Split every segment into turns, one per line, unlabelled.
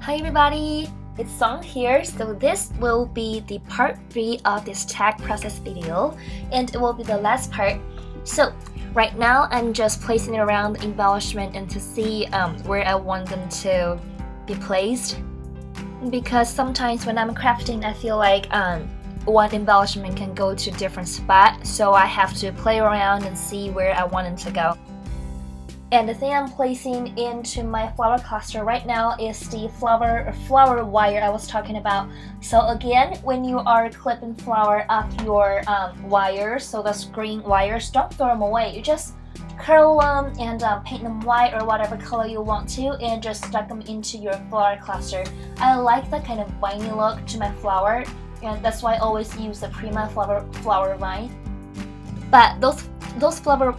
Hi everybody, it's Song here. So this will be the part 3 of this tag process video, and it will be the last part. So right now I'm just placing around the embellishment and to see where I want them to be placed, because sometimes when I'm crafting I feel like one embellishment can go to a different spot, so I have to play around and see where I want it to go. And the thing I'm placing into my flower cluster right now is the flower wire I was talking about. So again, when you are clipping flower off your wires, so those green wires, don't throw them away. You just curl them and paint them white or whatever color you want to, and just stuck them into your flower cluster. I like that kind of viney look to my flower, and that's why I always use the Prima flower vine. But those flower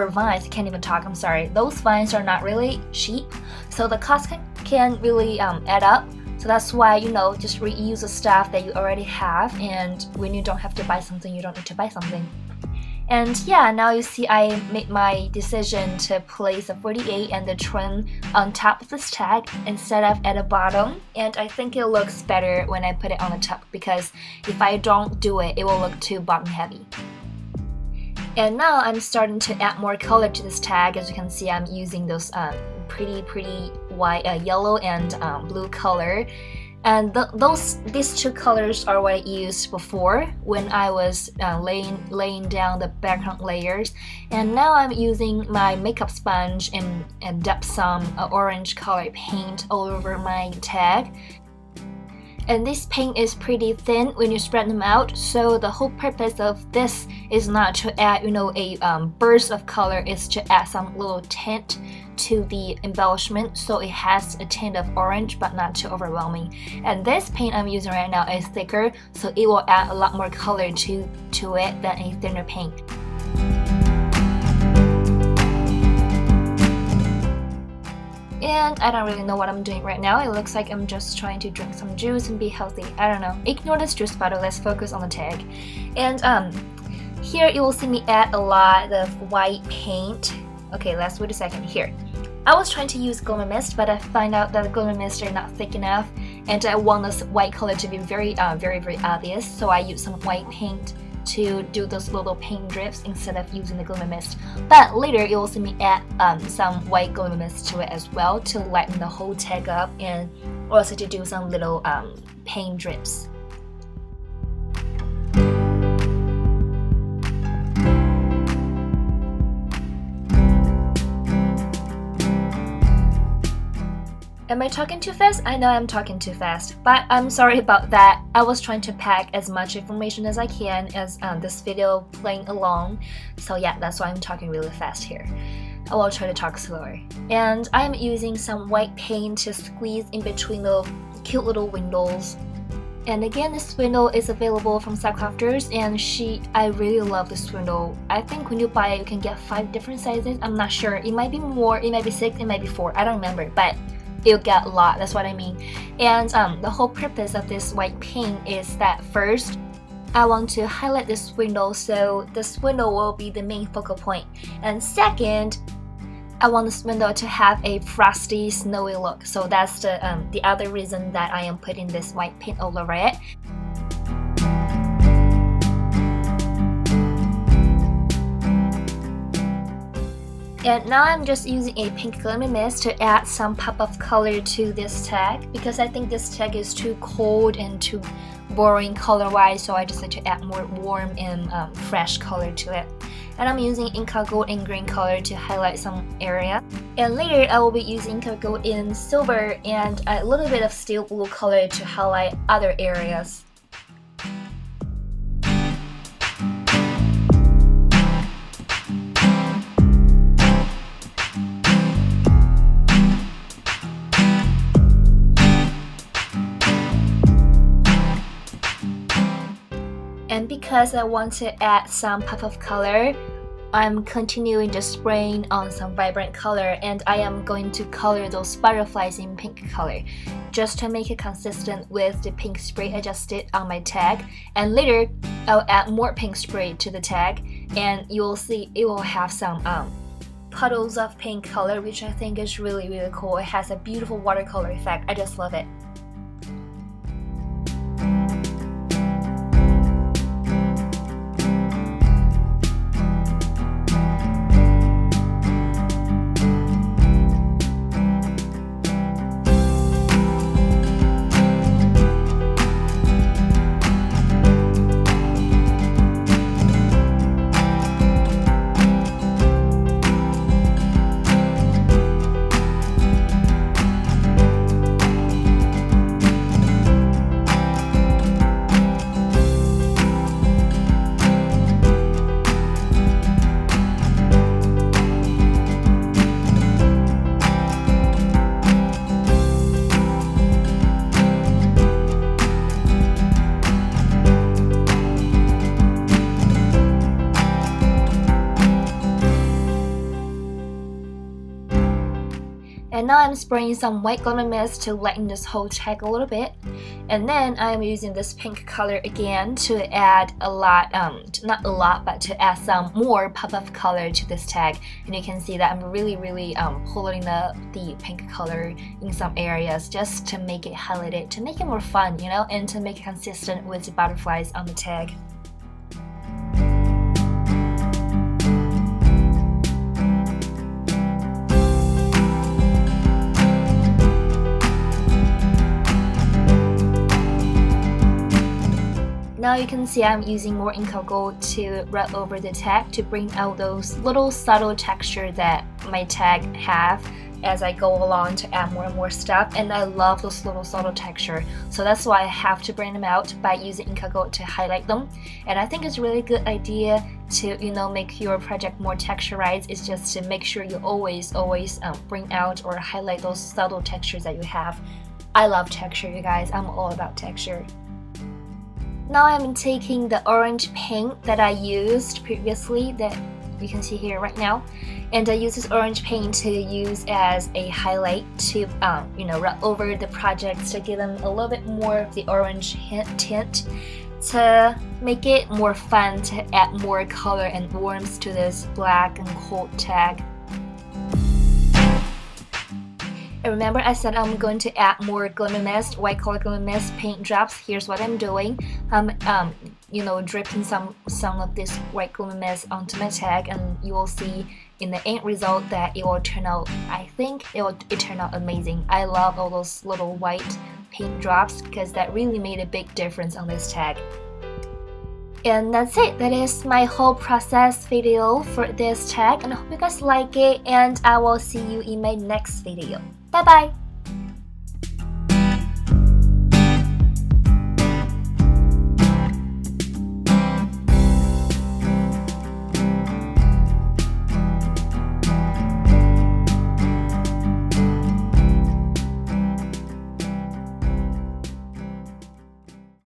vines, I can't even talk, I'm sorry. Those vines are not really cheap, so the cost can really add up. So that's why, you know, just reuse the stuff that you already have, and when you don't have to buy something, you don't need to buy something. And yeah, now you see I made my decision to place a 48 and the trim on top of this tag instead of at the bottom, and I think it looks better when I put it on the top, because if I don't do it, it will look too bottom heavy. And now I'm starting to add more color to this tag. As you can see, I'm using those pretty white, yellow and blue color. And these two colors are what I used before when I was laying down the background layers. And now I'm using my makeup sponge and dab some orange color paint all over my tag. And this paint is pretty thin when you spread them out, so the whole purpose of this is not to add, you know, a burst of color. It's to add some little tint to the embellishment, so it has a tint of orange but not too overwhelming. And this paint I'm using right now is thicker, so it will add a lot more color to it than a thinner paint. And I don't really know what I'm doing right now. It looks like I'm just trying to drink some juice and be healthy. I don't know. Ignore this juice bottle. Let's focus on the tag. And here you will see me add a lot of white paint. Okay, let's wait a second. Here, I was trying to use Glimmer Mist, but I find out that the Glimmer Mist are not thick enough, and I want this white color to be very obvious. So I use some white paint to do those little paint drips instead of using the Glimmer Mist. But later you will see me add some white Glimmer Mist to it as well, to lighten the whole tag up, and also to do some little paint drips. Am I talking too fast? I know I'm talking too fast, but I'm sorry about that. I was trying to pack as much information as I can as this video playing along. So yeah, that's why I'm talking really fast here. I will try to talk slower. And I'm using some white paint to squeeze in between the cute little windows. And again, this window is available from Sapcrafters, and I really love this window. I think when you buy it, you can get 5 different sizes. I'm not sure. It might be more, it might be 6, it might be 4. I don't remember, but you'll get a lot, that's what I mean. And the whole purpose of this white paint is that first, I want to highlight this window, so this window will be the main focal point. And second, I want this window to have a frosty, snowy look. So that's the other reason that I am putting this white paint all over it. And now I'm just using a pink Glimmer Mist to add some pop of color to this tag, because I think this tag is too cold and too boring color-wise, so I just like to add more warm and fresh color to it. And I'm using Inca Gold and green color to highlight some area. And later I will be using Inca Gold in silver and a little bit of steel blue color to highlight other areas. And because I want to add some pop of color, I'm continuing just spraying on some vibrant color, and I am going to color those butterflies in pink color just to make it consistent with the pink spray I just did on my tag. And later I'll add more pink spray to the tag, and you will see it will have some puddles of pink color, which I think is really cool. It has a beautiful watercolor effect. I just love it. And now I'm spraying some white glimmer mist to lighten this whole tag a little bit. And then I'm using this pink color again to add a lot, not a lot, but to add some more pop of color to this tag. And you can see that I'm really pulling the pink color in some areas just to make it highlighted, to make it more fun, you know, and to make it consistent with the butterflies on the tag. Now you can see I'm using more Inca Gold to rub over the tag to bring out those little subtle texture that my tag have as I go along to add more and more stuff, and I love those little subtle texture, so that's why I have to bring them out by using Inca Gold to highlight them. And I think it's a really good idea to, you know, make your project more texturized. It's just to make sure you always bring out or highlight those subtle textures that you have. I love texture, you guys. I'm all about texture. Now I'm taking the orange paint that I used previously that you can see here right now, and I use this orange paint to use as a highlight to you know, rub over the projects to give them a little bit more of the orange tint to make it more fun, to add more color and warmth to this black and cold tag. And remember, I said I'm going to add more glimmer mist, white color glimmer mist paint drops. Here's what I'm doing. You know, dripping some of this white glimmer mist onto my tag, and you will see in the end result that it will turn out, I think it turned out amazing. I love all those little white paint drops because that really made a big difference on this tag. And that's it. That is my whole process video for this tag, and I hope you guys like it, and I will see you in my next video. Bye bye!